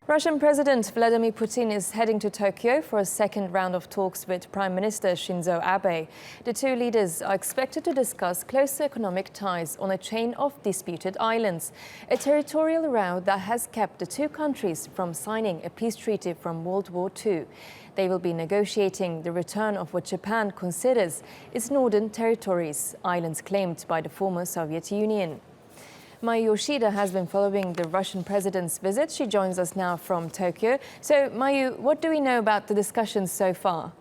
Russian President Vladimir Putin is heading to Tokyo for a second round of talks with Prime Minister Shinzo Abe. The two leaders are expected to discuss closer economic ties on a chain of disputed islands, a territorial row that has kept the two countries from signing a peace treaty from World War II. They will be negotiating the return of what Japan considers its northern territories, islands claimed by the former Soviet Union. Mayu Yoshida has been following the Russian president's visit. She joins us now from Tokyo. So, Mayu, what do we know about the discussions so far?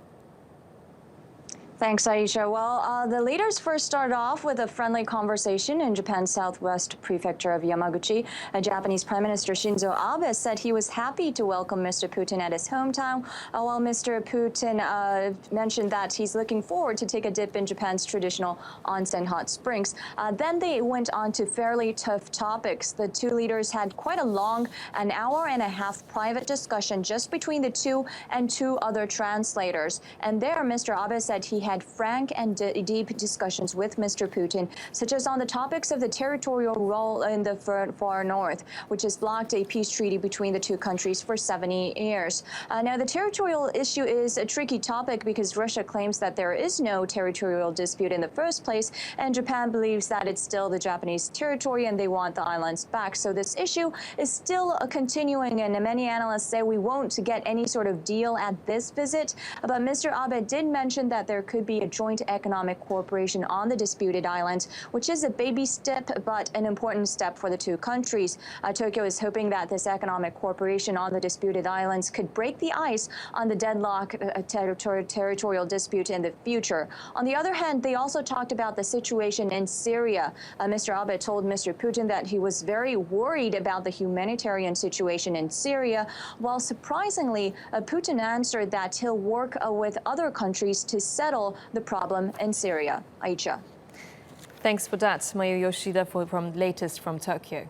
Thanks, Aisha. Well, the leaders first started off with a friendly conversation in Japan's southwest prefecture of Yamaguchi. Japanese Prime Minister Shinzo Abe said he was happy to welcome Mr. Putin at his hometown, while Mr. Putin mentioned that he's looking forward to take a dip in Japan's traditional onsen hot springs. Then they went on to fairly tough topics. The two leaders had quite a long, an hour and a half private discussion just between the two and two other translators. And there, Mr. Abe said he had frank and deep discussions with Mr. Putin, such as on the topics of the territorial role in the far north, which has blocked a peace treaty between the two countries for 70 years. Now, the territorial issue is a tricky topic because Russia claims that there is no territorial dispute in the first place, and Japan believes that it's still the Japanese territory and they want the islands back. So this issue is still continuing, and many analysts say we won't get any sort of deal at this visit. But Mr. Abe did mention that there could be a joint economic cooperation on the disputed islands, which is a baby step, but an important step for the two countries. Tokyo is hoping that this economic cooperation on the disputed islands could break the ice on the deadlock territorial dispute in the future. On the other hand, they also talked about the situation in Syria. Mr. Abe told Mr. Putin that he was very worried about the humanitarian situation in Syria, while surprisingly, Putin answered that he'll work with other countries to settle the problem in Syria. Aisha. Thanks for that, Mayu Yoshida, from latest from Tokyo.